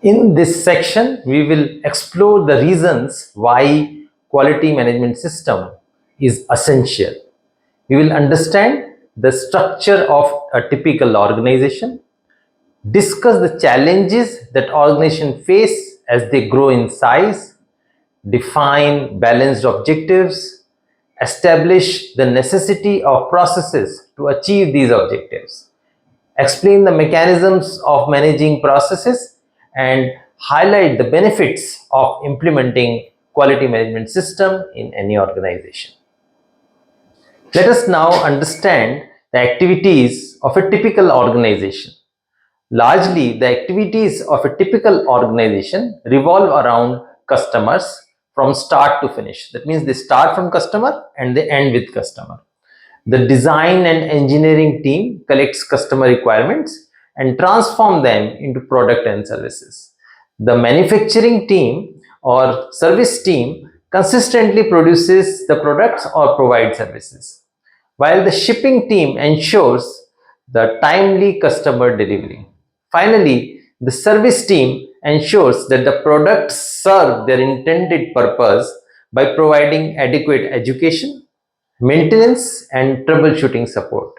In this section, we will explore the reasons why quality management system is essential. We will understand the structure of a typical organization, discuss the challenges that organizations face as they grow in size, define balanced objectives, establish the necessity of processes to achieve these objectives, explain the mechanisms of managing processes, and highlight the benefits of implementing quality management system in any organization. Let us now understand the activities of a typical organization. Largely, the activities of a typical organization revolve around customers from start to finish. That means they start from customer and they end with customer. The design and engineering team collects customer requirements and transform them into product and services. The manufacturing team or service team consistently produces the products or provides services, while the shipping team ensures the timely customer delivery. Finally, the service team ensures that the products serve their intended purpose by providing adequate education, maintenance, and troubleshooting support.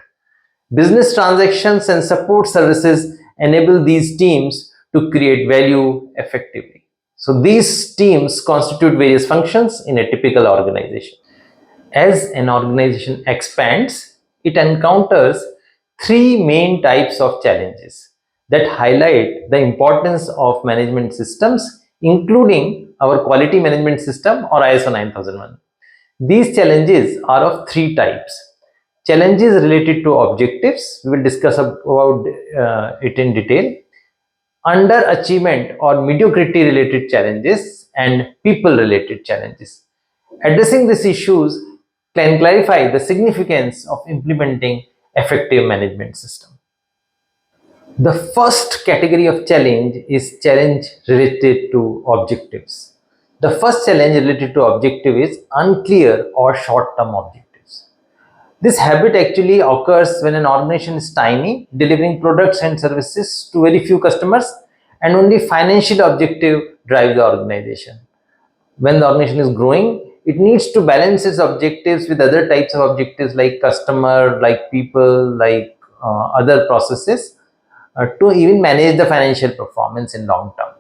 Business transactions and support services enable these teams to create value effectively. So, these teams constitute various functions in a typical organization. As an organization expands, it encounters three main types of challenges that highlight the importance of management systems, including our quality management system or ISO 9001. These challenges are of three types. Challenges related to objectives, we will discuss about it in detail. Underachievement or mediocrity related challenges, and people related challenges. Addressing these issues can clarify the significance of implementing effective management system. The first category of challenge is challenge related to objectives. The first challenge related to objective is unclear or short-term objectives. This habit actually occurs when an organization is tiny, delivering products and services to very few customers, and only financial objective drive the organization. When the organization is growing, it needs to balance its objectives with other types of objectives like customer, like people, like other processes to even manage the financial performance in long term.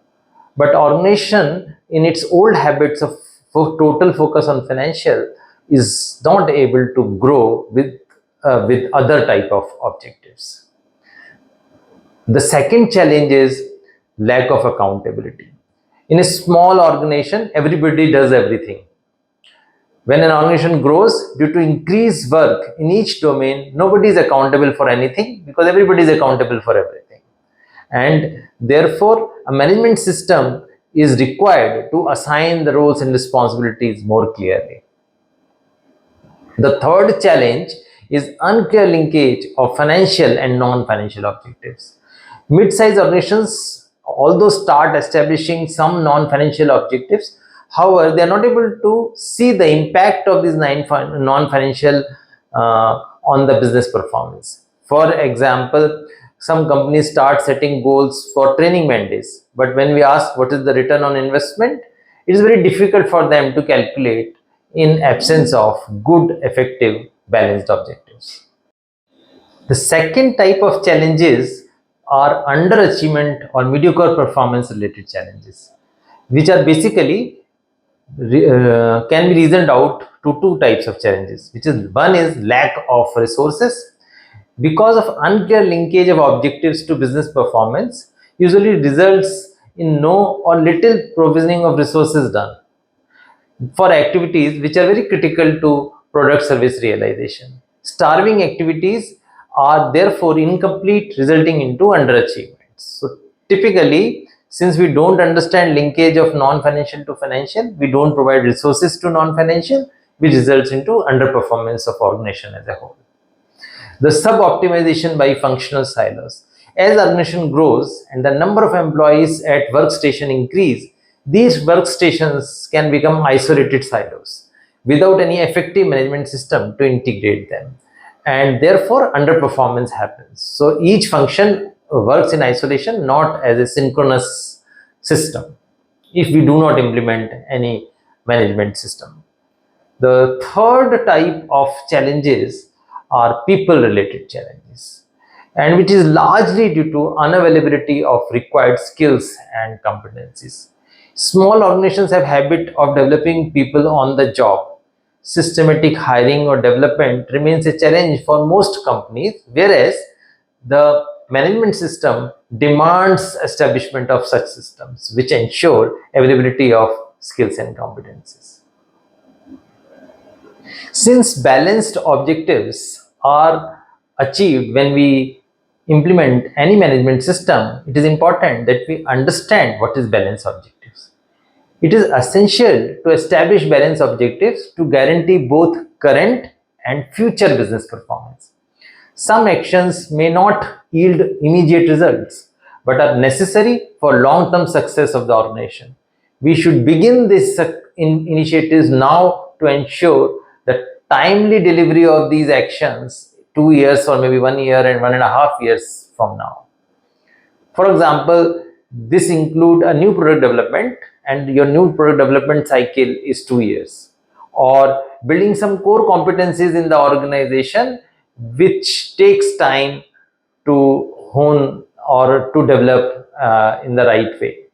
But organization in its old habits of total focus on financial is not able to grow with other type of objectives. The second challenge is lack of accountability. In a small organization, everybody does everything. When an organization grows, due to increased work in each domain, nobody is accountable for anything because everybody is accountable for everything. And therefore, a management system is required to assign the roles and responsibilities more clearly. The third challenge is unclear linkage of financial and non-financial objectives. Mid-sized organizations, although start establishing some non-financial objectives, however, they are not able to see the impact of these non-financial on the business performance. For example, some companies start setting goals for training mandates, but when we ask what is the return on investment, it is very difficult for them to calculate in absence of good, effective, balanced objectives. The second type of challenges are underachievement or mediocre performance related challenges, which are basically can be reasoned out to two types of challenges, which is one is lack of resources. Because of unclear linkage of objectives to business performance, usually results in no or little provisioning of resources done for activities which are very critical to product service realization. Starving activities are therefore incomplete, resulting into underachievements. So typically, since we don't understand linkage of non-financial to financial, we don't provide resources to non-financial, which results into underperformance of organization as a whole. The sub-optimization by functional silos. As organization grows and the number of employees at workstation increase, these workstations can become isolated silos without any effective management system to integrate them, and therefore underperformance happens. So each function works in isolation, not as a synchronous system if we do not implement any management system. The third type of challenges are people related challenges, and which is largely due to unavailability of required skills and competencies. Small organizations have habit of developing people on the job. Systematic hiring or development remains a challenge for most companies, whereas the management system demands establishment of such systems which ensure availability of skills and competencies. Since balanced objectives are achieved when we implement any management system, it is important that we understand what is balanced objectives. It is essential to establish balanced objectives to guarantee both current and future business performance. Some actions may not yield immediate results, but are necessary for long-term success of the organization. We should begin these initiatives now to ensure the timely delivery of these actions 2 years or maybe 1 year and 1.5 years from now. For example, this include a new product development, and your new product development cycle is 2 years, or building some core competencies in the organization which takes time to hone or to develop in the right way.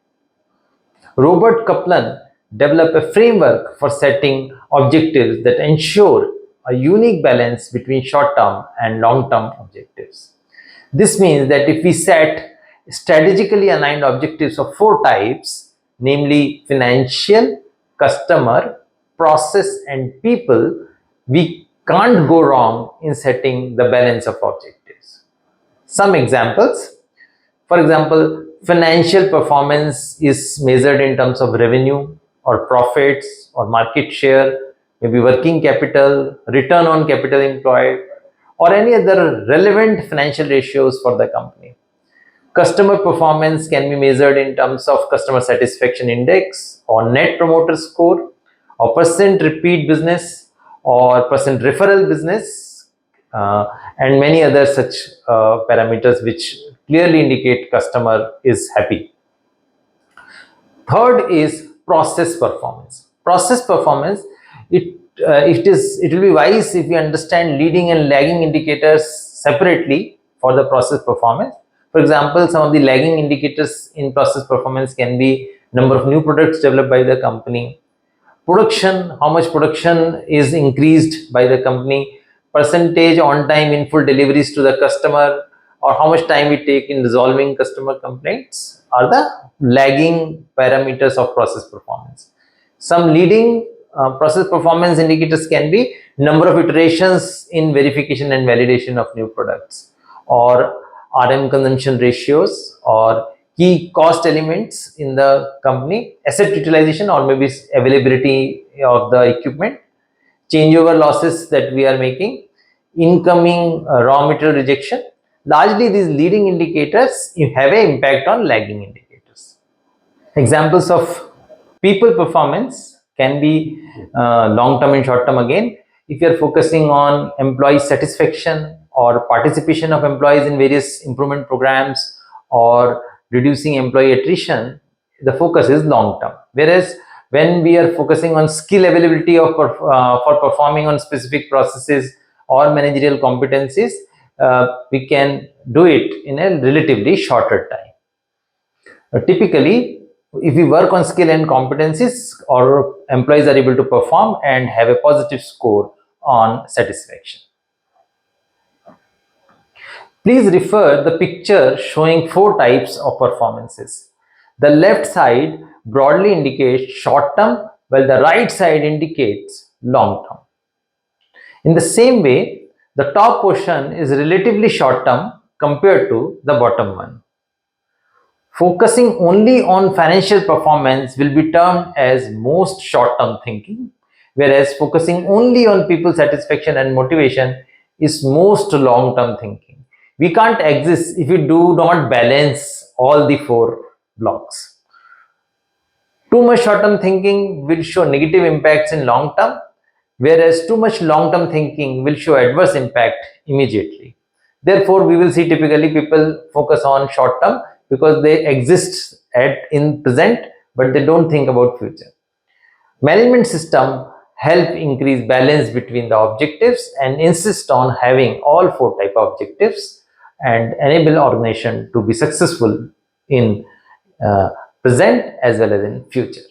Robert Kaplan developed a framework for setting objectives that ensure a unique balance between short-term and long-term objectives. This means that if we set strategically aligned objectives of 4 types, namely financial, customer, process, and people, we can't go wrong in setting the balance of objectives. Some examples. For example, financial performance is measured in terms of revenue or profits or market share, maybe working capital, return on capital employed, or any other relevant financial ratios for the company. Customer performance can be measured in terms of customer satisfaction index or net promoter score or percent repeat business or percent referral business, and many other such parameters which clearly indicate customer is happy. Third is process performance. Process performance, it will be wise if we understand leading and lagging indicators separately for the process performance. For example, some of the lagging indicators in process performance can be number of new products developed by the company, production, how much production is increased by the company, percentage on time in full deliveries to the customer, or how much time we take in resolving customer complaints are the lagging parameters of process performance. Some leading process performance indicators can be number of iterations in verification and validation of new products, or RM consumption ratios, or key cost elements in the company, asset utilization or maybe availability of the equipment, changeover losses that we are making, incoming raw material rejection. Largely these leading indicators have an impact on lagging indicators. Examples of people performance can be long term and short term again. If you are focusing on employee satisfaction or participation of employees in various improvement programs or reducing employee attrition, the focus is long term. Whereas when we are focusing on skill availability of for performing on specific processes or managerial competencies, we can do it in a relatively shorter time. Typically, if we work on skill and competencies, our employees are able to perform and have a positive score on satisfaction. Please refer the picture showing 4 types of performances. The left side broadly indicates short term, while the right side indicates long term. In the same way, the top portion is relatively short term compared to the bottom one. Focusing only on financial performance will be termed as most short-term thinking, whereas focusing only on people satisfaction and motivation is most long-term thinking. We can't exist if we do not balance all the 4 blocks. Too much short-term thinking will show negative impacts in long term, whereas too much long-term thinking will show adverse impact immediately. Therefore, we will see typically people focus on short term because they exist in present, but they don't think about future. Management system help increase balance between the objectives and insist on having all four type of objectives and enable organization to be successful in present as well as in future.